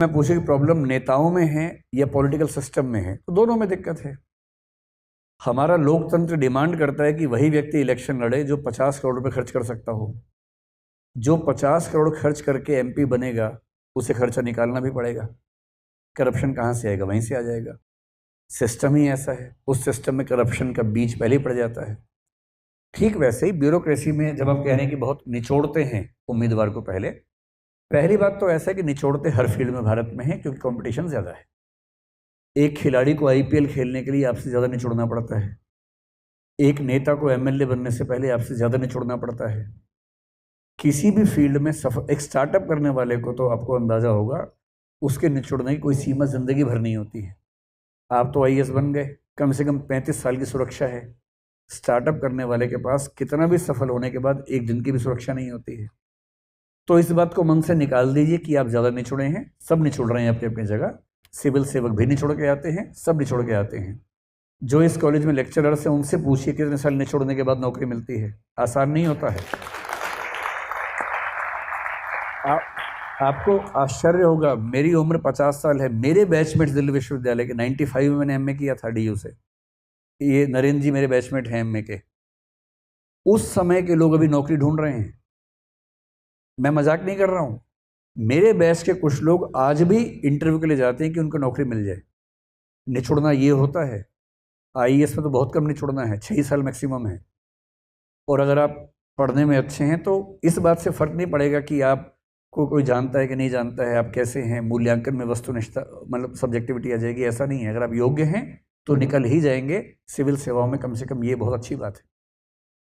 मैं पूछे कि प्रॉब्लम नेताओं में है या पॉलिटिकल सिस्टम में है, तो दोनों में दिक्कत है। हमारा लोकतंत्र डिमांड करता है कि वही व्यक्ति इलेक्शन लड़े जो 50 करोड़ रुपए खर्च कर सकता हो। जो 50 करोड़ खर्च करके एमपी बनेगा उसे खर्चा निकालना भी पड़ेगा। करप्शन कहाँ से आएगा? वहीं से आ जाएगा। सिस्टम ही ऐसा है, उस सिस्टम में करप्शन का बीज पहले ही पड़ जाता है। ठीक वैसे ही ब्यूरोक्रेसी में जब आप कह रहे हैं कि बहुत निचोड़ते हैं उम्मीदवार को, पहली बात तो ऐसा है कि निचोड़ते हर फील्ड में भारत में है, क्योंकि कंपटीशन ज़्यादा है। एक खिलाड़ी को आईपीएल खेलने के लिए आपसे ज़्यादा निचोड़ना पड़ता है। एक नेता को एमएलए बनने से पहले आपसे ज़्यादा निचोड़ना पड़ता है। किसी भी फील्ड में एक स्टार्टअप करने वाले को तो आपको अंदाज़ा होगा, उसके निचोड़ने की कोई सीमा ज़िंदगी भर नहीं होती है। आप तो आईएएस बन गए, कम से कम 35 साल की सुरक्षा है। स्टार्टअप करने वाले के पास कितना भी सफल होने के बाद एक दिन की भी सुरक्षा नहीं होती है। तो इस बात को मन से निकाल दीजिए कि आप ज़्यादा निचोड़े हैं। सब निचोड़ रहे हैं अपनी अपनी जगह। सिविल सेवक भी निचोड़ के आते हैं, सब निचोड़ के आते हैं। जो इस कॉलेज में लेक्चरर्स हैं उनसे पूछिए कितने साल निचोड़ने के बाद नौकरी मिलती है। आसान नहीं होता है। आपको आश्चर्य होगा, मेरी उम्र 50 साल है। मेरे बैचमेट दिल्ली विश्वविद्यालय के 95 में मैंने एमए किया था डीयू से। ये नरेंद्र जी मेरे बैचमेट हैं एमए के। उस समय के लोग अभी नौकरी ढूंढ रहे हैं। मैं मजाक नहीं कर रहा हूँ। मेरे बैच के कुछ लोग आज भी इंटरव्यू के लिए जाते हैं कि उनको नौकरी मिल जाए। निचोड़ना ये होता है। आईएएस में तो बहुत कम निचोड़ना है, 6 साल मैक्सिमम है। और अगर आप पढ़ने में अच्छे हैं तो इस बात से फर्क नहीं पड़ेगा कि आपको कोई जानता है कि नहीं जानता है, आप कैसे हैं। मूल्यांकन में वस्तुनिष्ठता मतलब सब्जेक्टिविटी आ जाएगी, ऐसा नहीं है। अगर आप योग्य हैं तो निकल ही जाएंगे। सिविल सेवाओं में कम से कम ये बहुत अच्छी बात है।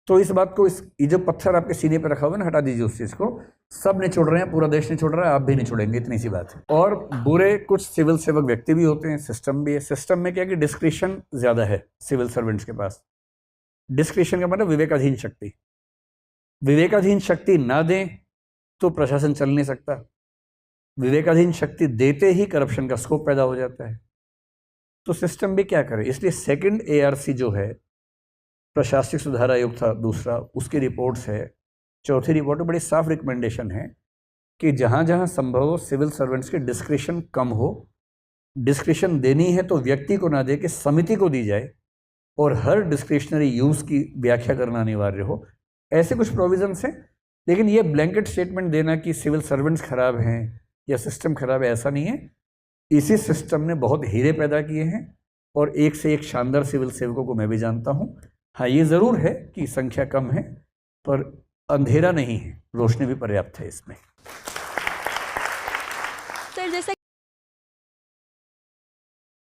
तो इस बात को, ये जो पत्थर आपके सीने पर रखा हुआ है ना, हटा दीजिए उस चीज़ को। सब निचोड़ रहे हैं, पूरा देश निचोड़ रहा है, आप भी निचोड़ेंगे, इतनी सी बात है। और बुरे कुछ सिविल सेवक व्यक्ति भी होते हैं, सिस्टम भी है। सिस्टम में क्या है कि डिस्क्रिशन ज़्यादा है सिविल सर्वेंट्स के पास। डिस्क्रिशन का मतलब विवेकाधीन शक्ति। विवेकाधीन शक्ति ना दें तो प्रशासन चल नहीं सकता। विवेकाधीन शक्ति देते ही करप्शन का स्कोप पैदा हो जाता है। तो सिस्टम भी क्या करे। इसलिए सेकंड एआरसी जो है, प्रशासनिक सुधार आयोग था दूसरा, उसकी रिपोर्ट्स है। चौथी रिपोर्ट में बड़ी साफ रिकमेंडेशन है कि जहाँ जहाँ संभव हो सिविल सर्वेंट्स के डिस्क्रिशन कम हो। डिस्क्रिशन देनी है तो व्यक्ति को ना दे के समिति को दी जाए, और हर डिस्क्रिशनरी यूज़ की व्याख्या करना अनिवार्य हो। ऐसे कुछ प्रोविजंस हैं। लेकिन ये ब्लैंकेट स्टेटमेंट देना कि सिविल सर्वेंट्स खराब हैं या सिस्टम खराब है, ऐसा नहीं है। इसी सिस्टम ने बहुत हीरे पैदा किए हैं, और एक से एक शानदार सिविल सेवकों को मैं भी जानता हूँ। हाँ, ये ज़रूर है कि संख्या कम है, पर अंधेरा नहीं है, रोशनी भी पर्याप्त है इसमें। सर, जैसे